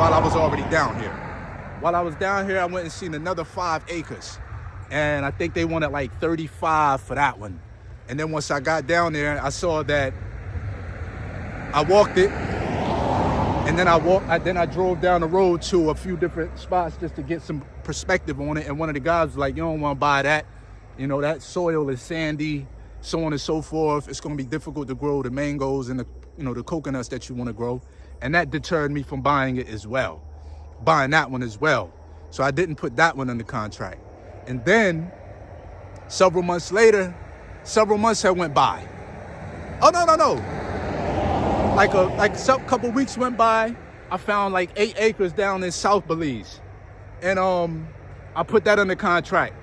while I was already down here. While I was down here, I went and seen another 5 acres. And I think they wanted like 35 for that one. And then once I got down there, I saw that I walked it. And then I drove down the road to a few different spots just to get some perspective on it. And one of the guys was like, you don't want to buy that. You know, that soil is sandy, so on and so forth. It's going to be difficult to grow the mangoes and the coconuts that you want to grow. And that deterred me from buying it as well, buying that one as well. So I didn't put that one under contract. And then several months later, several months had went by. Oh, no. Like a couple weeks went by, I found like 8 acres down in South Belize. And I put that under contract.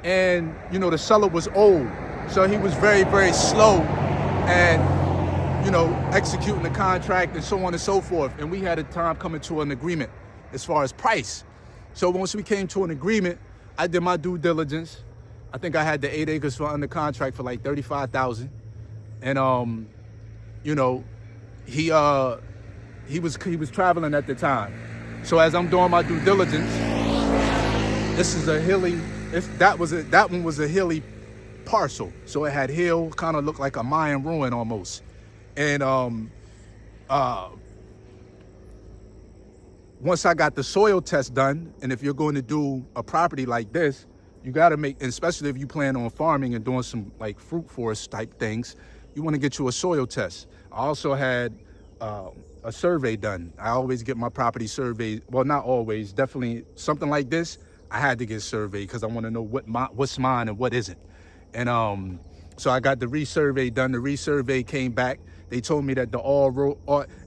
And, the seller was old. So he was very, very slow and, executing the contract and so on and so forth. And we had a time coming to an agreement as far as price. So once we came to an agreement, I did my due diligence. I think I had the 8 acres for under contract for like $35,000. And, he was traveling at the time. So as I'm doing my due diligence, that one was a hilly parcel. So it had hill, kind of looked like a Mayan ruin almost. And once I got the soil test done, and if you're going to do a property like this, you got to make, especially if you plan on farming and doing some like fruit forest type things, you want to get you a soil test. I also had a survey done. I always get my property surveyed. Well, not always, definitely something like this, I had to get surveyed because I want to know what's mine and what isn't. And so I got the resurvey done. The resurvey came back. They told me that the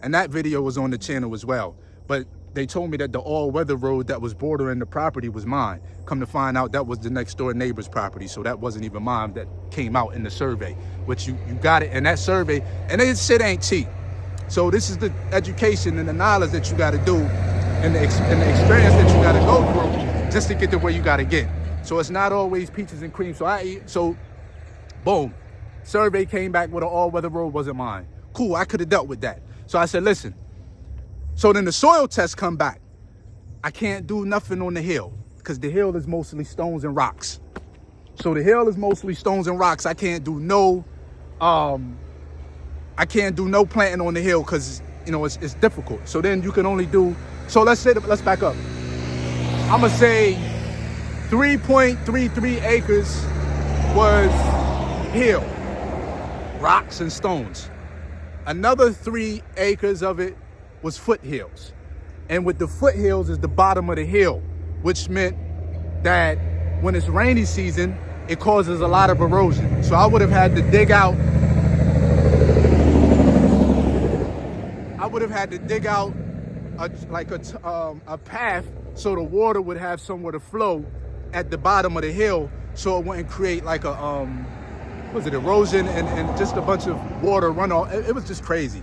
and that video was on the channel as well. But they told me that the all-weather road that was bordering the property was mine. Come to find out, that was the next door neighbor's property. So that wasn't even mine that came out in the survey. Which you got it in that survey. And this shit ain't cheap. So this is the education and the knowledge that you got to do and the experience that you got to go through just to get to where you got to get. So it's not always peaches and cream. So boom, survey came back with an all-weather road wasn't mine. Cool, I could have dealt with that. So I said, listen. So then the soil tests come back. I can't do nothing on the hill because the hill is mostly stones and rocks. So the hill is mostly stones and rocks. I can't do no planting on the hill because it's difficult. So then you can only do. So let's back up. I'm gonna say 3.33 acres was hill, rocks and stones. Another 3 acres of it was foothills. And with the foothills is the bottom of the hill, which meant that when it's rainy season, it causes a lot of erosion. So I would have had to dig out a path so the water would have somewhere to flow at the bottom of the hill so it wouldn't create like erosion and just a bunch of water runoff. It was just crazy.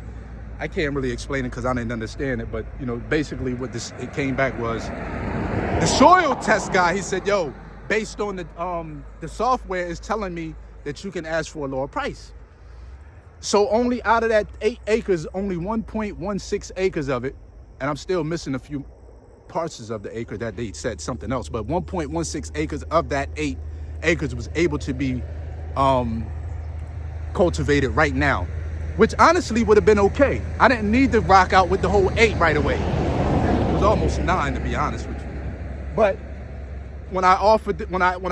I can't really explain it because I didn't understand it, but basically what it came back was the soil test guy. He said, "Yo, based on the software is telling me that you can ask for a lower price." So only out of that 8 acres, only 1.16 acres of it, and I'm still missing a few parts of the acre that they said something else, but 1.16 acres of that 8 acres was able to be cultivated right now. Which honestly would have been okay. I didn't need to rock out with the whole 8 right away. It was almost 9 to be honest with you. But when I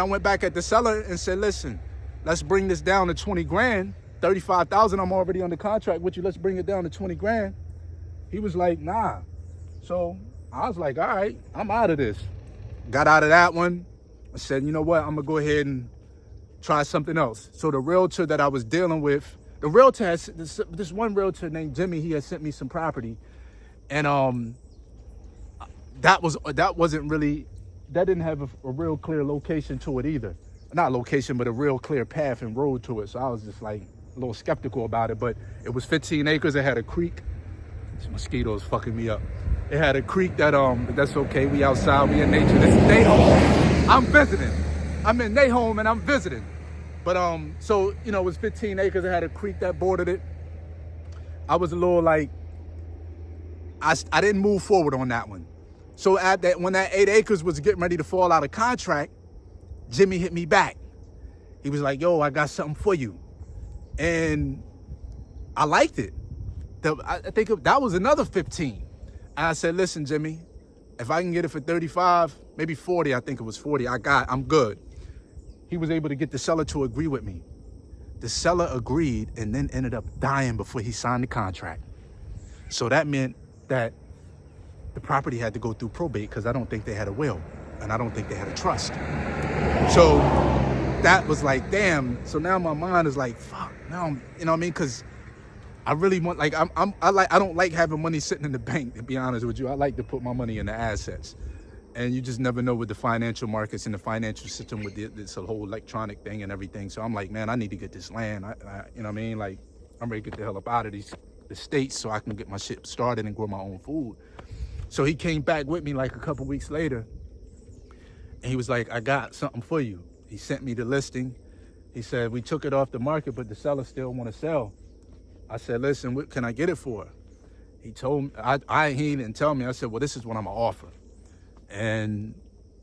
went back at the seller and said, listen, let's bring this down to 20 grand, 35,000, I'm already under contract with you, let's bring it down to 20 grand. He was like, nah. So I was like, all right, I'm out of this. Got out of that one. I said, you know what, I'm gonna go ahead and try something else. So the realtor that I was dealing with, the realtor has this one realtor named Jimmy. He had sent me some property, and that didn't have a real clear location to it either. Not location, but a real clear path and road to it. So I was just like a little skeptical about it. But it was 15 acres. It had a creek. This mosquito's fucking me up. It had a creek that but that's okay. We outside. We in nature. This is their home. I'm visiting. I'm in their home and I'm visiting. But so it was 15 acres. It had a creek that bordered it. I was a little like, I didn't move forward on that one. So when that 8 acres was getting ready to fall out of contract, Jimmy hit me back. He was like, yo, I got something for you. And I liked it. I think that was another 15. And I said, listen, Jimmy, if I can get it for 35, maybe 40, I think it was 40, I'm good. He was able to get the seller to agree with me. The seller agreed and then ended up dying before he signed the contract. So that meant that the property had to go through probate because I don't think they had a will and I don't think they had a trust. So that was like, damn. So now my mind is like, fuck. Now you know what I mean? Because I really want, like, I don't like having money sitting in the bank, to be honest with you. I like to put my money in the assets. And you just never know with the financial markets and the financial system with this whole electronic thing and everything. So I'm like, man, I need to get this land. You know what I mean? Like, I'm ready to get the hell up out of the states so I can get my shit started and grow my own food. So he came back with me like a couple weeks later. And he was like, I got something for you. He sent me the listing. He said, we took it off the market, but the seller still want to sell. I said, listen, what can I get it for? He told me, he didn't tell me. I said, well, this is what I'm going to offer. And